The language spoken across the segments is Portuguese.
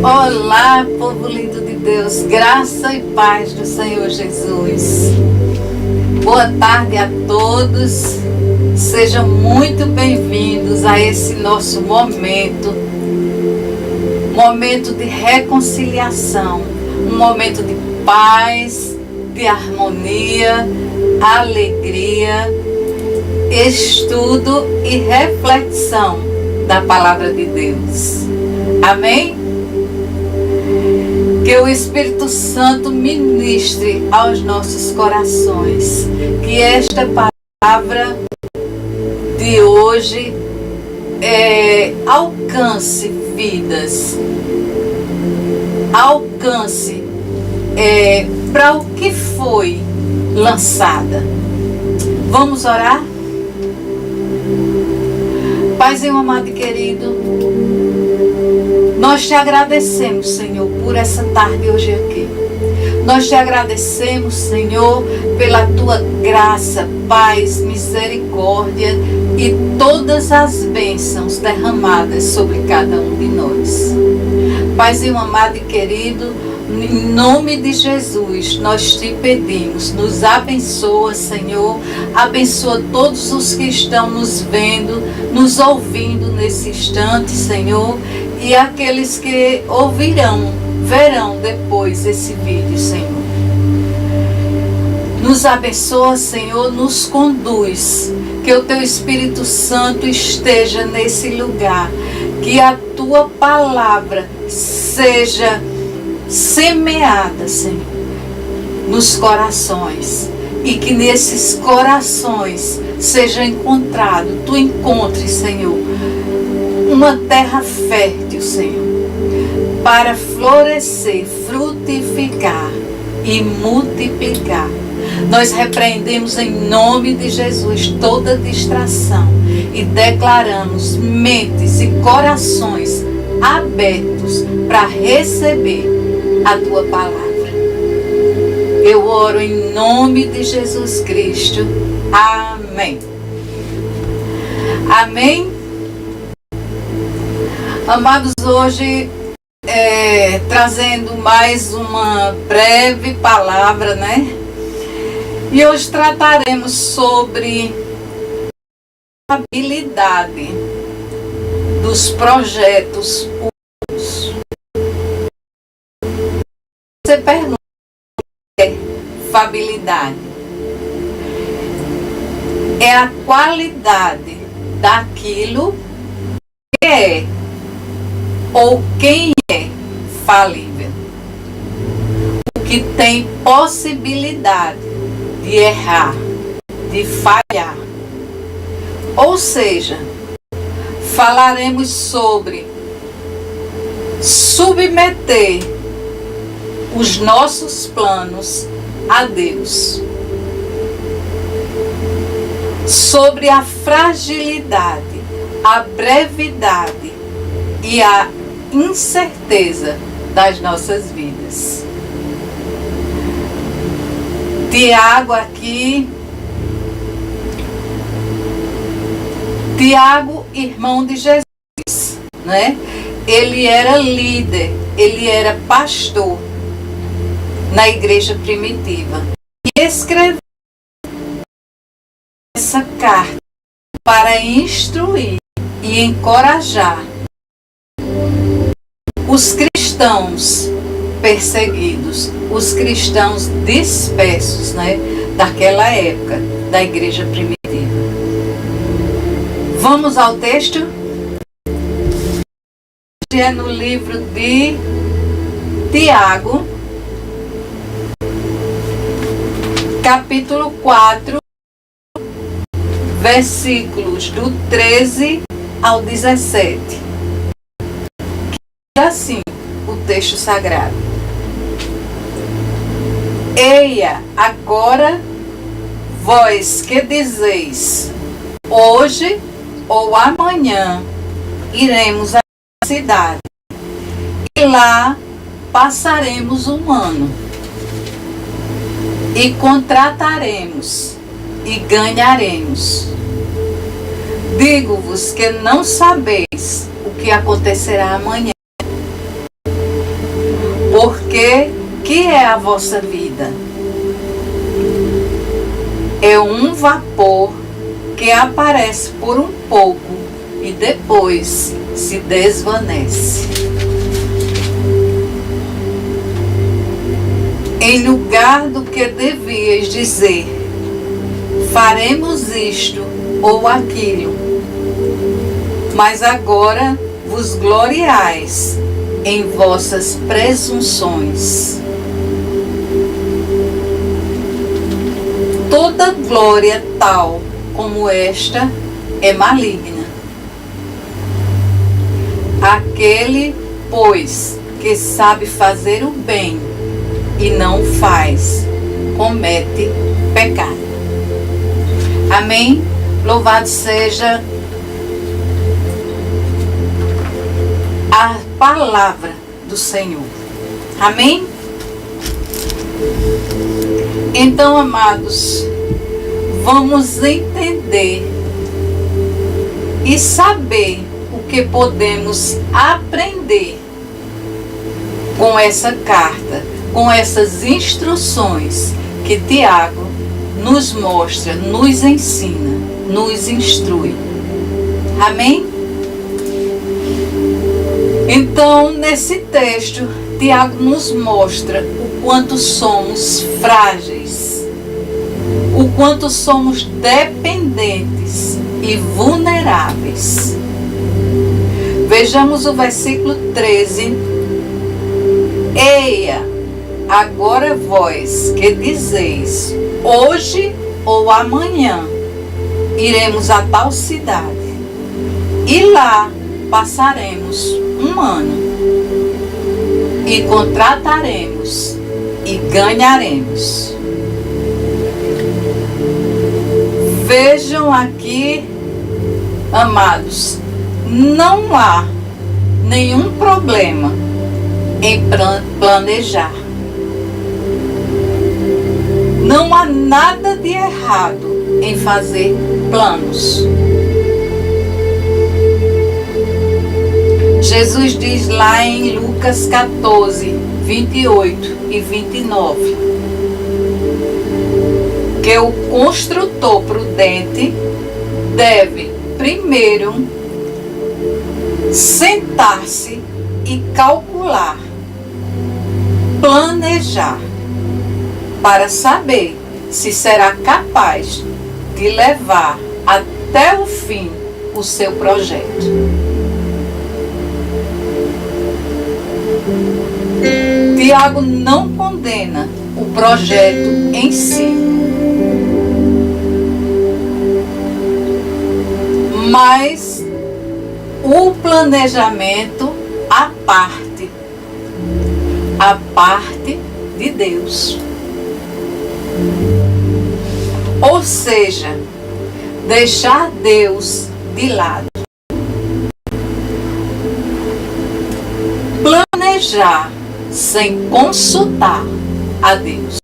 Olá, povo lindo de Deus, graça e paz do Senhor Jesus. Boa tarde a todos, sejam muito bem-vindos a esse nosso momento de reconciliação, um momento de paz, de harmonia, alegria, estudo e reflexão da Palavra de Deus. Amém? Que o Espírito Santo ministre aos nossos corações, que esta palavra de hoje alcance vidas, alcance para o que foi lançada. Vamos orar? Paizinho amado e querido, nós te agradecemos, Senhor, por essa tarde hoje aqui. Nós te agradecemos, Senhor, pela tua graça, paz, misericórdia e todas as bênçãos derramadas sobre cada um de nós. Paizinho amado e querido, em nome de Jesus, nós te pedimos, nos abençoa, Senhor, abençoa todos os que estão nos vendo, nos ouvindo nesse instante, Senhor, e aqueles que verão depois esse vídeo, Senhor. Nos abençoa, Senhor, nos conduz, que o teu Espírito Santo esteja nesse lugar, que a tua palavra seja semeada, Senhor, nos corações, e que nesses corações seja encontrado, tu encontres, Senhor, uma terra fértil, Senhor, para florescer, frutificar e multiplicar. Nós repreendemos em nome de Jesus toda distração e declaramos mentes e corações abertos para receber a tua palavra. Eu oro em nome de Jesus Cristo. Amém. Amém. Amados, hoje trazendo mais uma breve palavra, né? E hoje trataremos sobre a habilidade dos projetos humanos. Você pergunta o que é fabilidade? É a qualidade daquilo que é ou quem é falível. O que tem possibilidade de errar, de falhar. Ou seja, falaremos sobre submeter os nossos planos a Deus, sobre a fragilidade, a brevidade e a incerteza das nossas vidas. Tiago aqui, Tiago, irmão de Jesus, né? Ele era líder, ele era pastor na igreja primitiva. E escreveu essa carta para instruir e encorajar os cristãos perseguidos, os cristãos dispersos, né, daquela época da igreja primitiva. Vamos ao texto? É no livro de Tiago, capítulo 4, versículos do 13 ao 17. Que é assim o texto sagrado. Eia, agora vós que dizeis, hoje ou amanhã iremos à cidade, e lá passaremos um ano, e contrataremos, e ganharemos. Digo-vos que não sabeis o que acontecerá amanhã. é a vossa vida? É um vapor que aparece por um pouco e depois se desvanece. Em lugar do que devias dizer, faremos isto ou aquilo, mas agora vos gloriais em vossas presunções. Toda glória tal como esta é maligna. Aquele, pois, que sabe fazer o bem e não faz, comete pecado. Amém? Louvado seja a palavra do Senhor. Amém? Então, amados, vamos entender e saber o que podemos aprender com essa carta, com essas instruções que Tiago nos mostra, nos ensina, nos instrui. Amém? Então, nesse texto, Tiago nos mostra o quanto somos frágeis, o quanto somos dependentes e vulneráveis. Vejamos o versículo 13. Eia, agora vós que dizeis, hoje ou amanhã iremos a tal cidade, e lá passaremos um ano, e contrataremos e ganharemos. Vejam aqui, amados, não há nenhum problema em planejar. Não há nada de errado em fazer planos. Jesus diz lá em Lucas 14, 28 e 29, que o construtor prudente deve primeiro sentar-se e calcular, planejar, para saber se será capaz de levar até o fim o seu projeto. Tiago não condena o projeto em si, mas o planejamento à parte de Deus. Ou seja, deixar Deus de lado. Planejar sem consultar a Deus.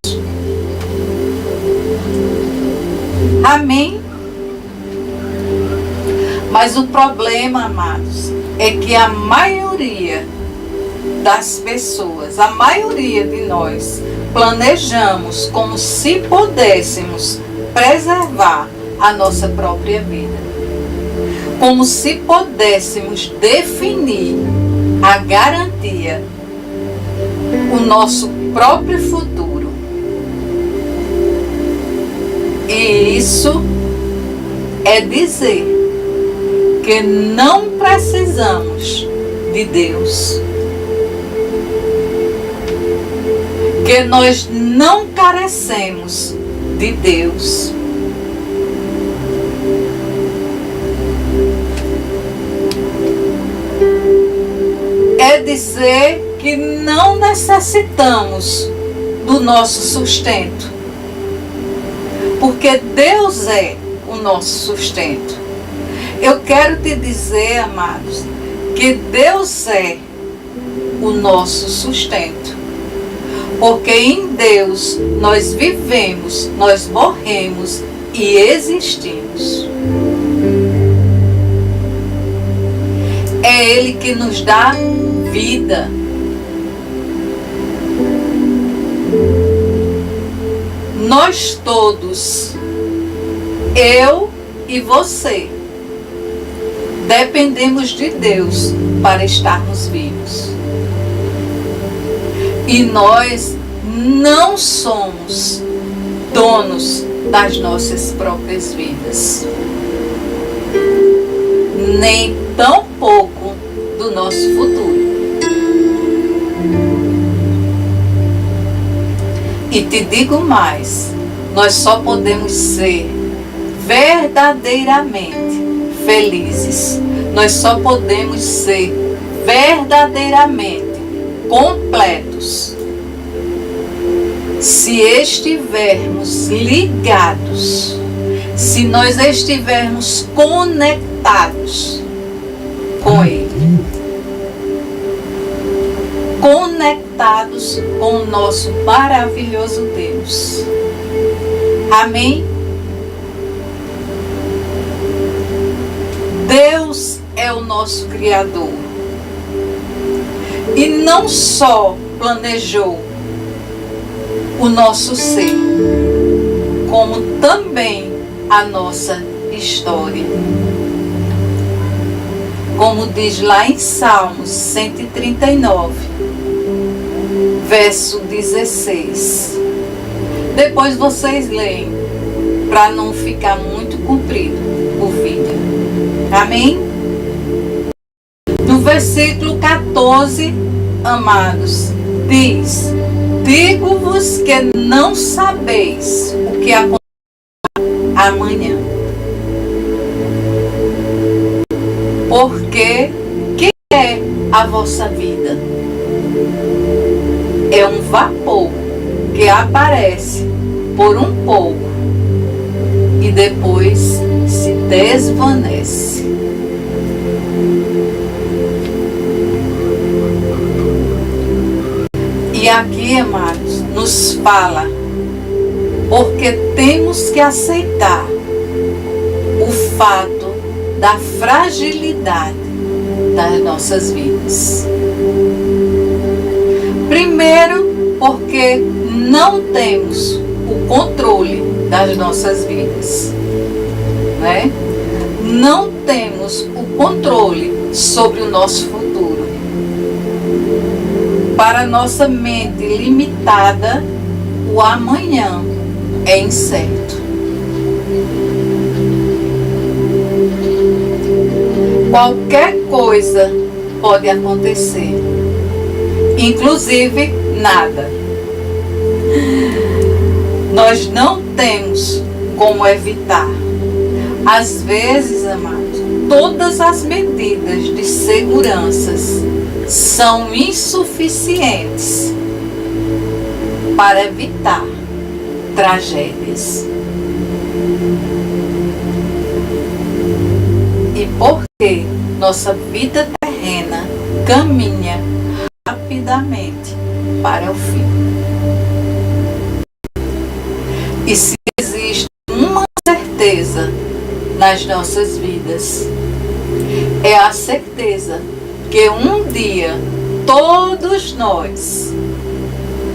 Amém? Mas o problema, amados, é que a maioria das pessoas, a maioria de nós, planejamos como se pudéssemos preservar a nossa própria vida. Como se pudéssemos definir a garantia, o nosso próprio futuro. E isso é dizer que não precisamos de Deus, que nós não carecemos de Deus. É dizer que não necessitamos do nosso sustento, porque Deus é o nosso sustento. Eu quero te dizer, amados, que Deus é o nosso sustento, porque em Deus nós vivemos, nós morremos e existimos. É Ele que nos dá vida. nós todos, eu e você, dependemos de Deus para estarmos vivos. E nós não somos donos das nossas próprias vidas, nem tampouco do nosso futuro. E te digo mais, nós só podemos ser verdadeiramente felizes, nós só podemos ser verdadeiramente completos se estivermos ligados, se nós estivermos conectados com Ele, conectados com o nosso maravilhoso Deus. Amém? Deus é o nosso Criador e não só planejou o nosso ser, como também a nossa história. Como diz lá em Salmos 139, verso 16. Depois vocês leem, para não ficar muito comprido o vídeo. Amém? No versículo 14, amados, diz: digo-vos que não sabeis o que acontecerá amanhã. Porque que é a vossa vida? É um vapor que aparece por um pouco e depois se desvanece. E aqui, amados, nos fala, porque temos que aceitar o fato da fragilidade das nossas vidas. Primeiro, porque não temos o controle das nossas vidas, né? Não temos o controle sobre o nosso futuro. Para nossa mente limitada, o amanhã é incerto. Qualquer coisa pode acontecer, inclusive nada. Nós não temos como evitar. Às vezes, amados, todas as medidas de segurança são insuficientes para evitar tragédias. E porque nossa vida terrena caminha rapidamente para o fim. E se existe uma certeza nas nossas vidas, é a certeza que um dia todos nós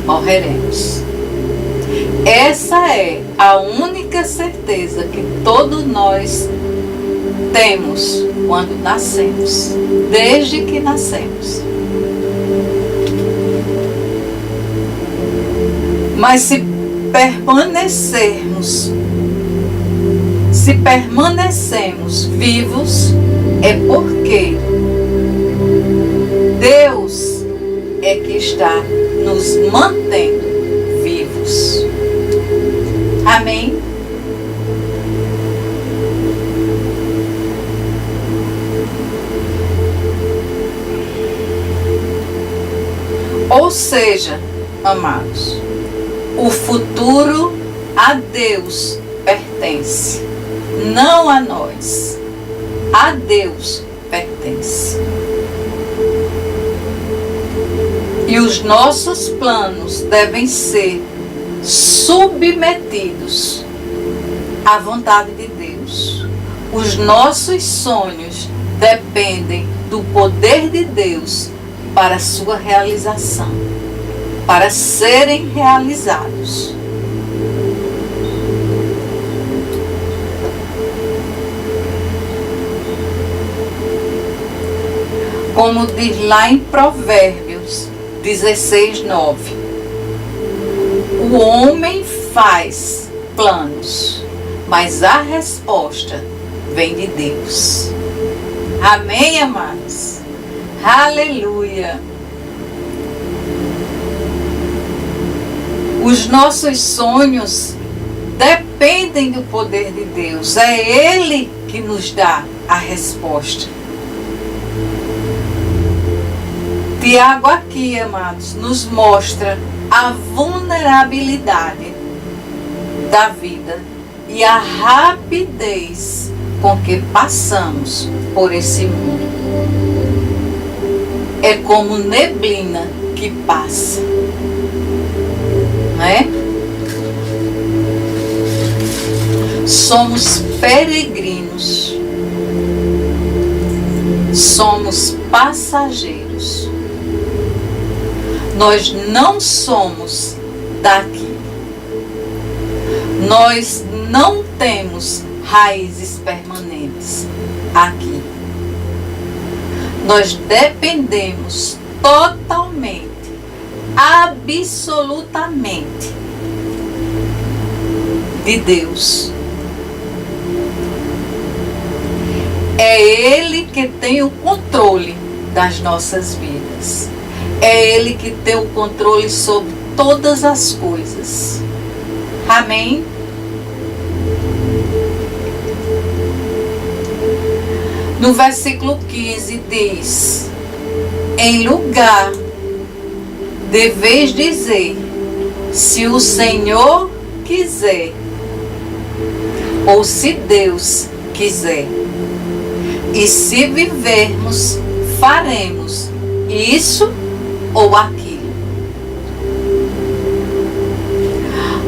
morreremos. Essa é a única certeza que todos nós temos quando nascemos, desde que nascemos. Mas se permanecemos vivos, é porque Deus é que está nos mantendo vivos. Amém? Ou seja, amados, o futuro a Deus pertence, não a nós. A Deus pertence. E os nossos planos devem ser submetidos à vontade de Deus. Os nossos sonhos dependem do poder de Deus para sua realização, para serem realizados. Como diz lá em Provérbios 16:9, o homem faz planos, mas a resposta vem de Deus. Amém, amados? Aleluia! Os nossos sonhos dependem do poder de Deus. É Ele que nos dá a resposta. Tiago aqui, amados, nos mostra a vulnerabilidade da vida e a rapidez com que passamos por esse mundo. É como neblina que passa, né? Somos peregrinos, somos passageiros. Nós não somos daqui. Nós não temos raízes permanentes aqui. Nós dependemos totalmente, absolutamente de Deus. É Ele que tem o controle das nossas vidas. É Ele que tem o controle sobre todas as coisas. Amém? No versículo 15 diz: em lugar deveis dizer, se o Senhor quiser, ou se Deus quiser. E se vivermos, faremos isso ou aquilo.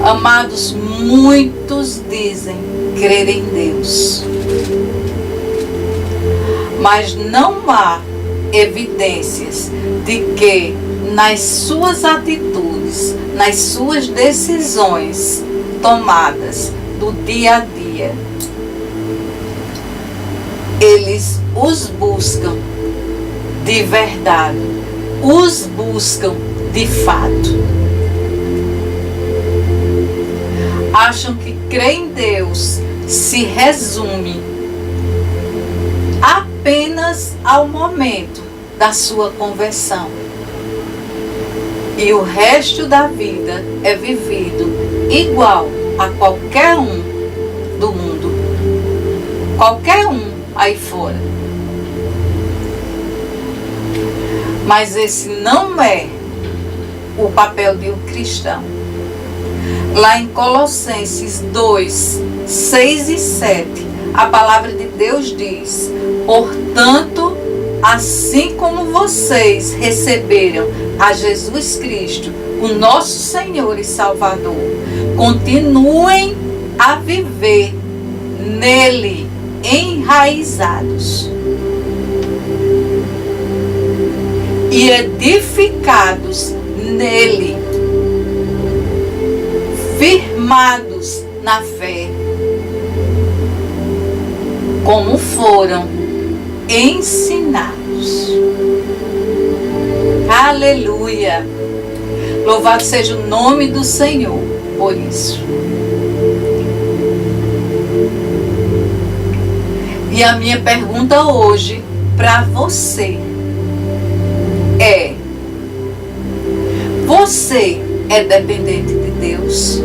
Amados, muitos dizem crer em Deus, mas não há evidências de que nas suas atitudes, nas suas decisões tomadas do dia a dia, eles os buscam de verdade, os buscam de fato. Acham que crer em Deus se resume apenas ao momento da sua conversão. E o resto da vida é vivido igual a qualquer um do mundo. Qualquer um aí fora. Mas esse não é o papel de um cristão. Lá em Colossenses 2, 6 e 7, a palavra de Deus diz: portanto, assim como vocês receberam a Jesus Cristo, o nosso Senhor e Salvador, continuem a viver nele, enraizados e edificados nele, firmados na fé, como foram ensinados. Aleluia! Louvado seja o nome do Senhor por isso. E a minha pergunta hoje para você é: você é dependente de Deus?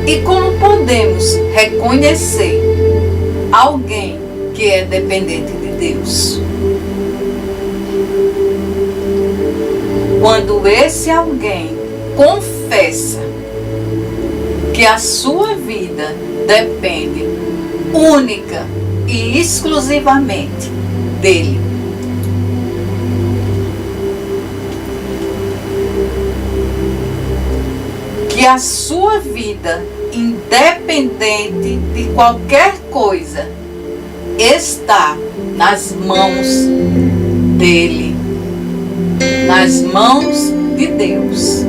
E como podemos reconhecer alguém que é dependente de Deus? Quando esse alguém confessa que a sua vida depende única e exclusivamente dele. Que a sua vida, independente de qualquer coisa, está nas mãos dele, nas mãos de Deus.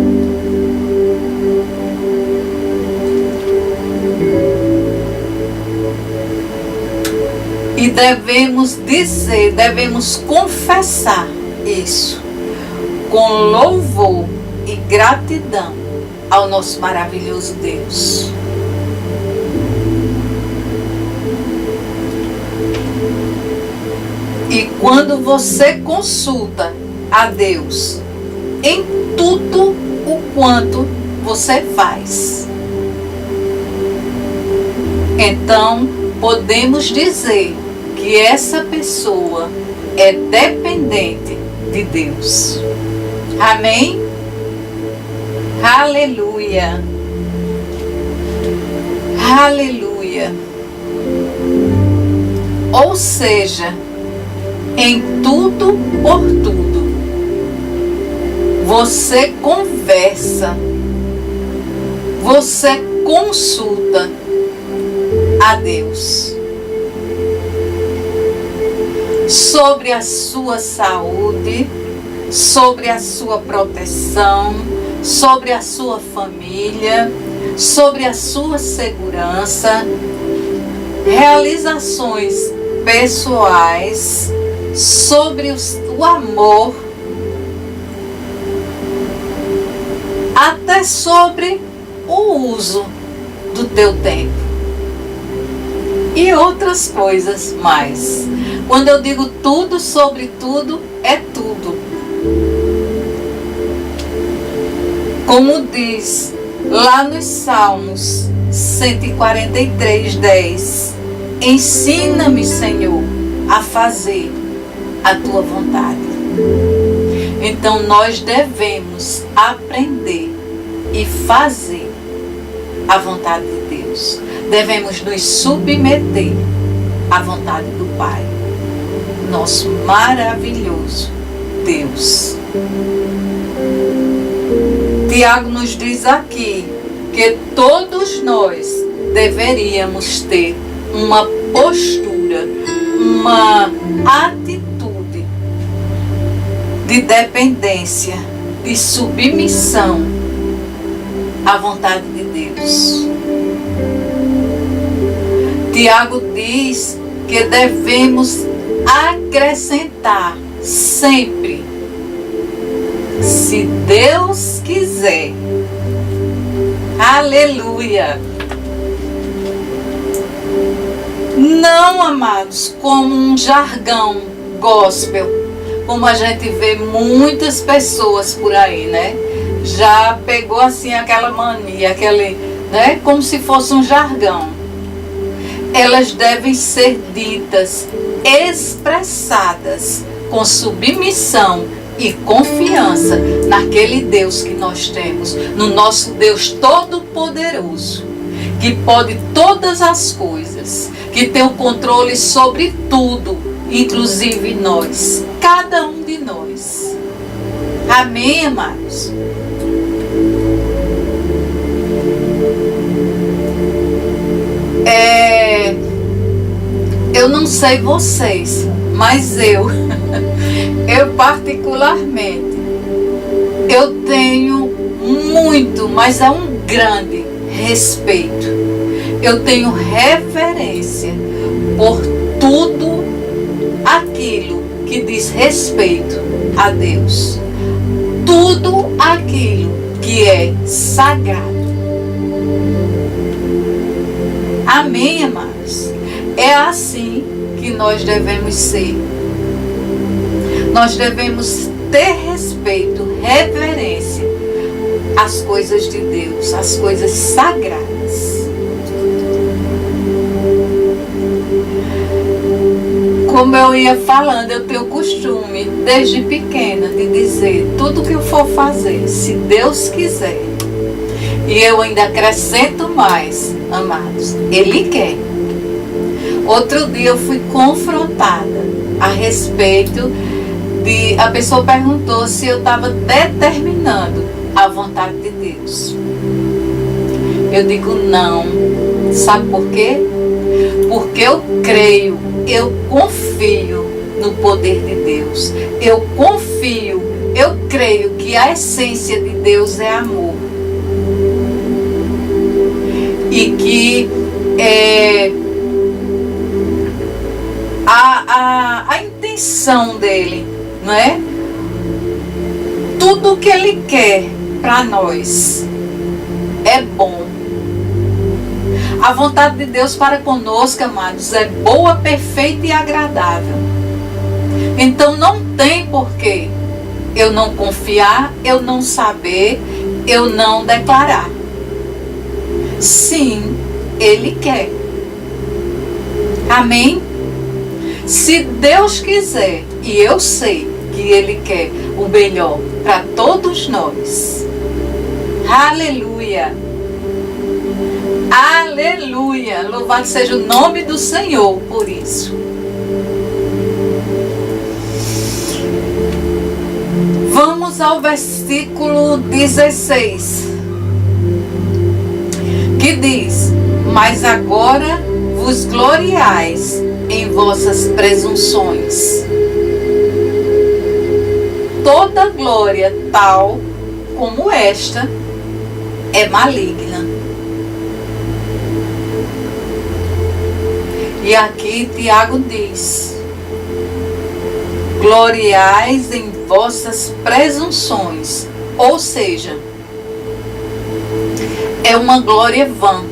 E devemos dizer, devemos confessar isso com louvor e gratidão ao nosso maravilhoso Deus. E quando você consulta a Deus em tudo o quanto você faz, então podemos dizer que essa pessoa é dependente de Deus. Amém? Aleluia! Aleluia! Ou seja, em tudo por tudo, você conversa, você consulta a Deus sobre a sua saúde, sobre a sua proteção, sobre a sua família, sobre a sua segurança, realizações pessoais, sobre o amor, até sobre o uso do teu tempo e outras coisas mais. Quando eu digo tudo sobre tudo, é tudo. Como diz lá nos Salmos 143:10, ensina-me, Senhor, a fazer a tua vontade. Então nós devemos aprender e fazer a vontade de Deus. Devemos nos submeter à vontade do Pai, nosso maravilhoso Deus. Tiago nos diz aqui que todos nós deveríamos ter uma postura, uma atitude de dependência, de submissão à vontade de Deus. Tiago diz que devemos acrescentar sempre, se Deus quiser. Aleluia! Não, amados, como um jargão gospel, como a gente vê muitas pessoas por aí, né? Já pegou assim aquela mania, né? Como se fosse um jargão. Elas devem ser ditas, expressadas com submissão e confiança naquele Deus que nós temos, no nosso Deus Todo-Poderoso, que pode todas as coisas, que tem o controle sobre tudo, inclusive nós, cada um de nós. Amém, amados? Eu não sei vocês, mas eu particularmente, eu tenho muito, mas é um grande respeito. Eu tenho reverência por tudo aquilo que diz respeito a Deus. Tudo aquilo que é sagrado. Amém, amados? É assim que nós devemos ser. Nós devemos ter respeito, reverência às coisas de Deus, às coisas sagradas. Como eu ia falando, eu tenho o costume, desde pequena, de dizer tudo que eu for fazer, se Deus quiser. E eu ainda acrescento mais, amados, Ele quer. Outro dia eu fui confrontada a respeito de... A pessoa perguntou se eu estava determinando a vontade de Deus. Eu digo não. Sabe por quê? Porque eu creio, eu confio no poder de Deus. Eu confio, eu creio que a essência de Deus é amor. E que intenção dele, não é? Tudo que ele quer para nós é bom. A vontade de Deus para conosco, amados, é boa, perfeita e agradável. Então não tem porquê eu não confiar, eu não saber, eu não declarar. Sim, Ele quer. Amém? Se Deus quiser, e eu sei que Ele quer o melhor para todos nós. Aleluia! Aleluia! Louvado seja o nome do Senhor por isso. Vamos ao versículo 16, que diz: mas agora vos gloriais em vossas presunções. Toda glória tal como esta é maligna. E aqui Tiago diz: gloriais em vossas presunções. Ou seja, é uma glória vã,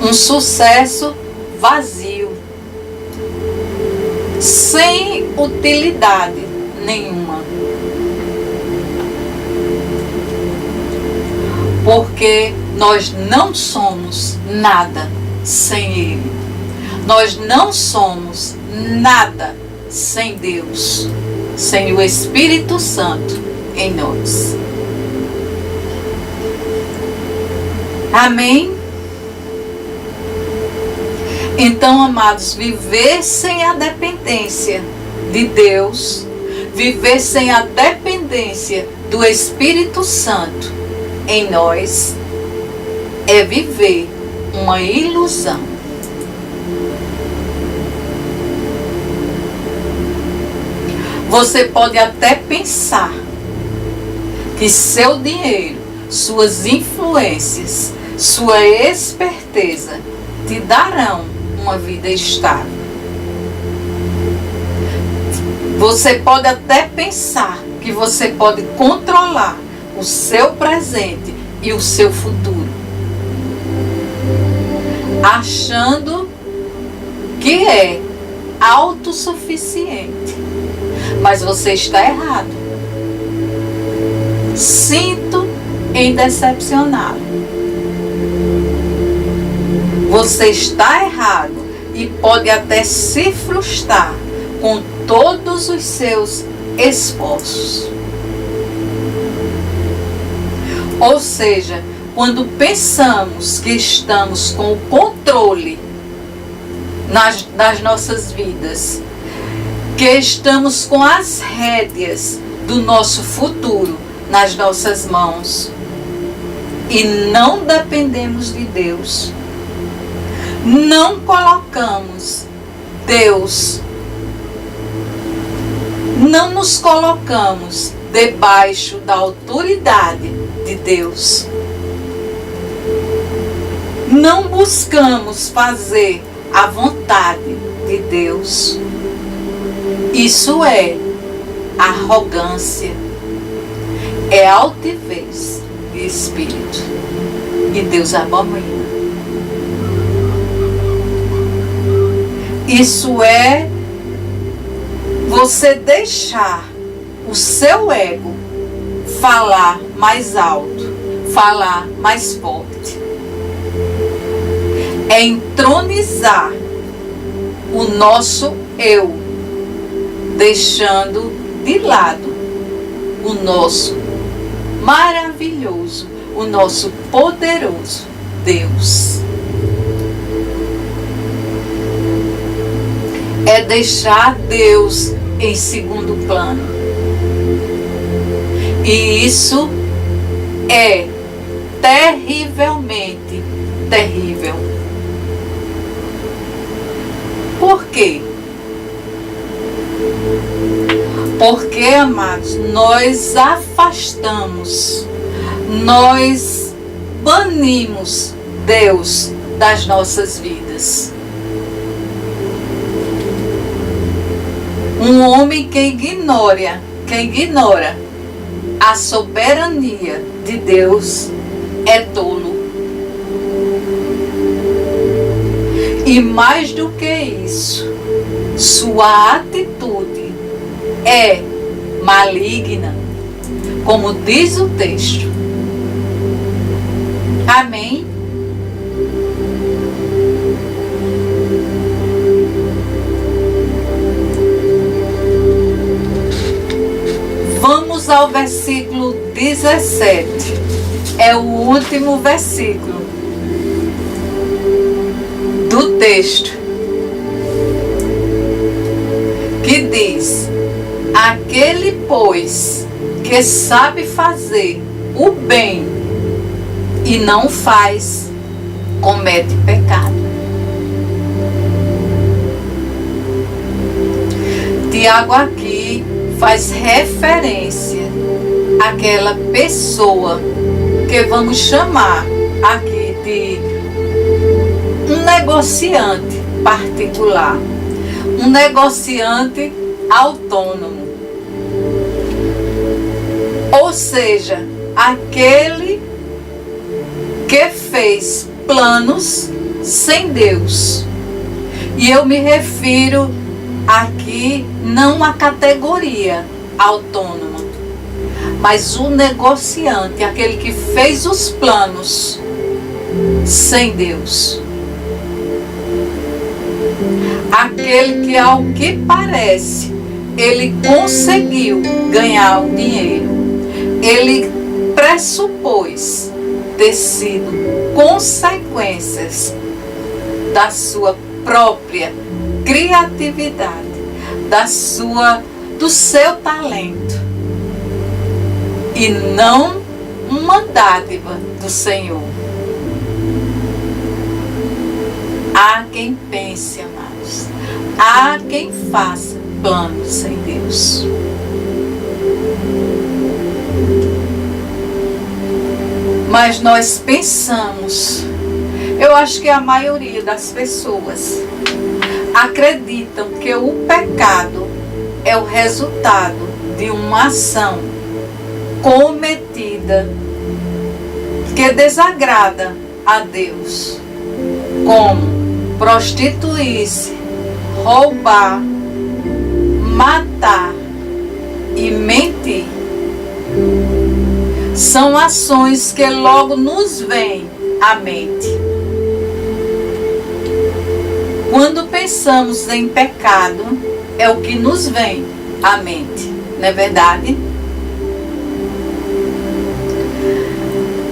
um sucesso vazio, sem utilidade nenhuma. Porque nós não somos nada sem Ele. Nós não somos nada sem Deus, sem o Espírito Santo em nós. Amém? Então, amados, viver sem a dependência de Deus, viver sem a dependência do Espírito Santo em nós, é viver uma ilusão. Você pode até pensar que seu dinheiro, suas influências, sua esperteza te darão uma vida estável. Você pode até pensar que você pode controlar o seu presente e o seu futuro, achando que é autossuficiente. Mas você está errado. Sinto em decepcioná-lo. Você está errado e pode até se frustrar com todos os seus esforços. Ou seja, quando pensamos que estamos com o controle das nossas vidas, que estamos com as rédeas do nosso futuro nas nossas mãos e não dependemos de Deus, não colocamos Deus, não nos colocamos debaixo da autoridade de Deus, não buscamos fazer a vontade de Deus. Isso é arrogância, é altivez de espírito, e Deus abomina. Isso é você deixar o seu ego falar mais alto, falar mais forte. É entronizar o nosso eu, deixando de lado o nosso maravilhoso, o nosso poderoso Deus. É deixar Deus em segundo plano. E isso é terrivelmente terrível. Por quê? Porque, amados, nós afastamos, nós banimos Deus das nossas vidas. quem ignora a soberania de Deus é tolo. E mais do que isso, sua atitude é maligna, como diz o texto. Amém? Vamos ao versículo 17. É o último versículo do texto, que diz: aquele, pois, que sabe fazer o bem e não faz, comete pecado. Tiago aqui faz referência àquela pessoa que vamos chamar aqui de um negociante particular, um negociante autônomo. Ou seja, aquele que fez planos sem Deus. E eu me refiro aqui não à categoria autônoma, mas o negociante, aquele que fez os planos sem Deus. Aquele que, ao que parece, ele conseguiu ganhar o dinheiro. Ele pressupôs ter sido consequências da sua própria criatividade, do seu talento, e não uma dádiva do Senhor. Há quem pense, amados, há quem faça planos sem Deus. Mas nós pensamos, eu acho que a maioria das pessoas acreditam que o pecado é o resultado de uma ação cometida que desagrada a Deus, como prostituir-se, roubar, matar e mentir. São ações que logo nos vêm à mente. Quando pensamos em pecado, é o que nos vem à mente, não é verdade?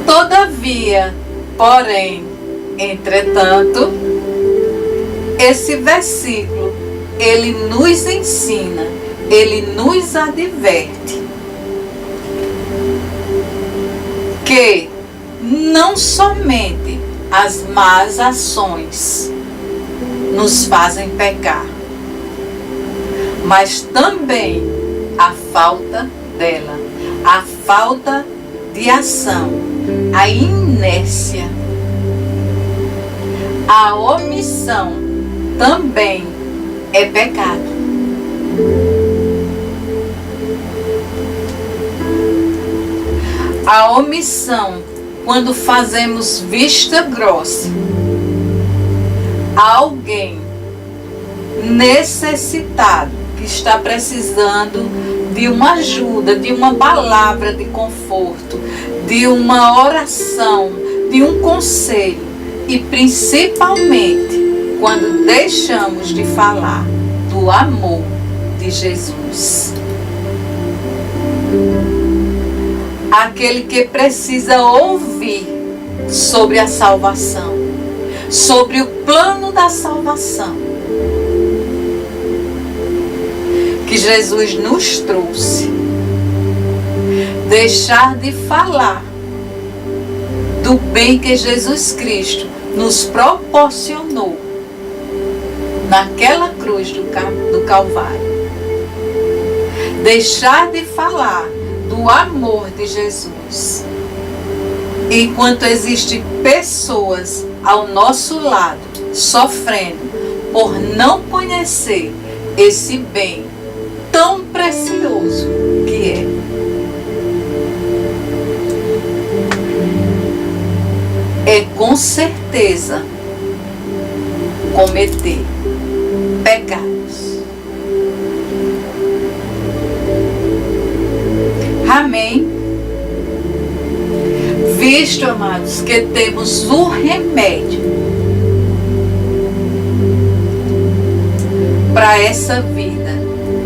Todavia, porém, entretanto, esse versículo, ele nos ensina, ele nos adverte que não somente as más ações nos fazem pecar, mas também a falta dela, a falta de ação, a inércia, a omissão também é pecado. A omissão, quando fazemos vista grossa a alguém necessitado, que está precisando de uma ajuda, de uma palavra de conforto, de uma oração, de um conselho, e principalmente quando deixamos de falar do amor de Jesus. Aquele que precisa ouvir sobre a salvação, sobre o plano da salvação que Jesus nos trouxe. Deixar de falar do bem que Jesus Cristo nos proporcionou naquela cruz do Calvário. Deixar de falar do amor de Jesus, enquanto existem pessoas ao nosso lado sofrendo por não conhecer esse bem tão precioso que é com certeza cometer pecados. Amém? Visto, amados, que temos o remédio para essa vida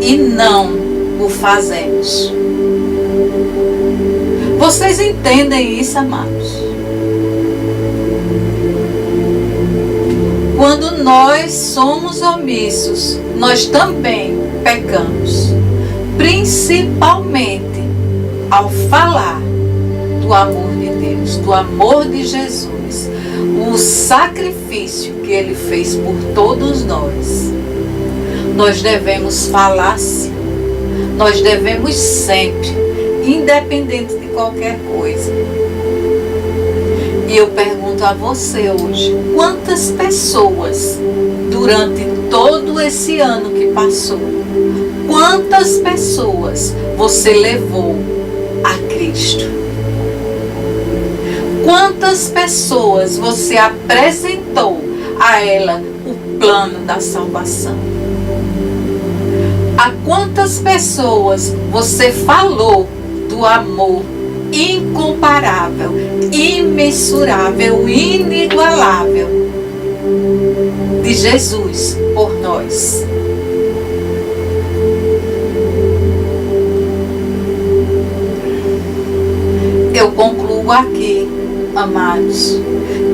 e não o fazemos. Vocês entendem isso, amados? Quando nós somos omissos, nós também pecamos, principalmente ao falar do amor de Deus, do amor de Jesus, o sacrifício que Ele fez por todos nós. Nós devemos falar sim, nós devemos sempre, independente de qualquer coisa. E eu pergunto a você hoje, quantas pessoas durante todo esse ano que passou, quantas pessoas você levou a Cristo? Quantas pessoas você apresentou a ela o plano da salvação? A quantas pessoas você falou do amor incomparável, imensurável, inigualável de Jesus por nós? Eu concluo aqui, amados,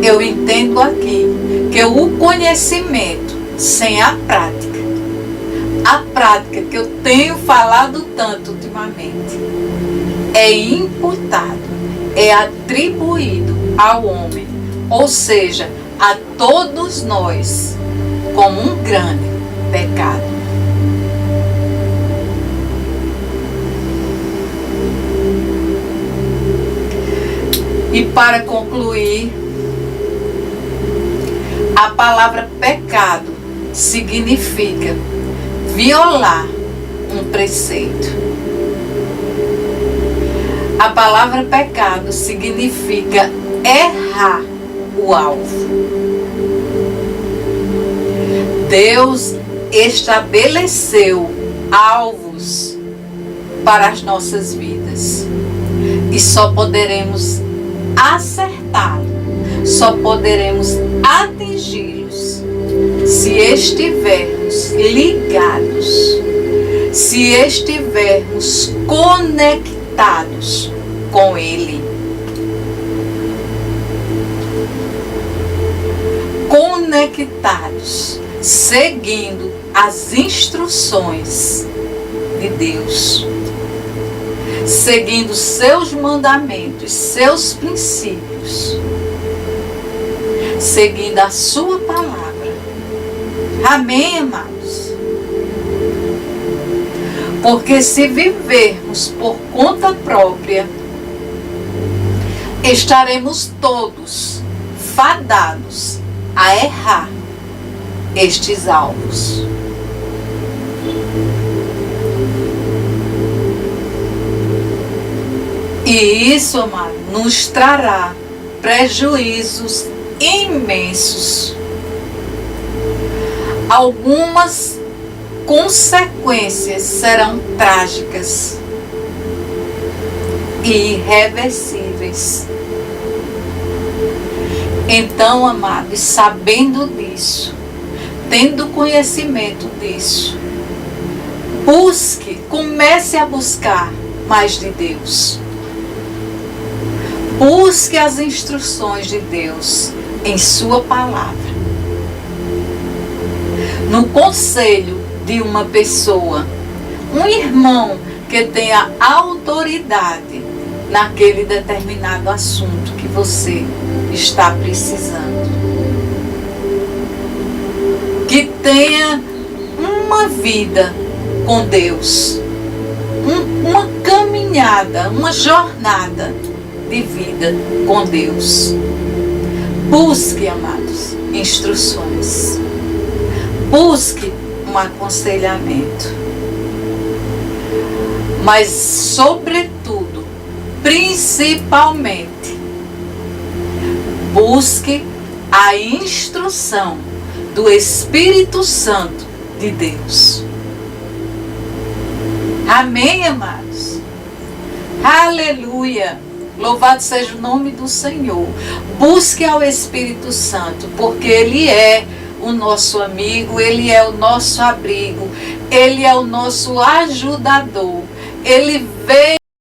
eu entendo aqui que o conhecimento sem a prática que eu tenho falado tanto ultimamente, é imputado, é atribuído ao homem, ou seja, a todos nós, como um grande pecado. E para concluir, a palavra pecado significa violar um preceito. A palavra pecado significa errar o alvo. Deus estabeleceu alvos para as nossas vidas e só poderemos acertá-los, só poderemos atingi-los se estivermos ligados, se estivermos conectados com Ele. Conectados, seguindo as instruções de Deus, seguindo seus mandamentos, seus princípios, seguindo a sua palavra. Amém, amados? Porque se vivermos por conta própria, estaremos todos fadados a errar estes alvos. E isso, amado, nos trará prejuízos imensos. Algumas consequências serão trágicas e irreversíveis. Então, amados, sabendo disso, tendo conhecimento disso, comece a buscar mais de Deus. Busque as instruções de Deus em sua palavra. No conselho de uma pessoa, um irmão que tenha autoridade naquele determinado assunto que você está precisando. Que tenha uma vida com Deus, uma caminhada, uma jornada de vida com Deus. Busque, amados, instruções. Busque um aconselhamento. Mas, sobretudo, principalmente, busque a instrução do Espírito Santo de Deus. Amém, amados? Aleluia! Louvado seja o nome do Senhor. Busque ao Espírito Santo, porque Ele é o nosso amigo, Ele é o nosso abrigo, Ele é o nosso ajudador. Ele veio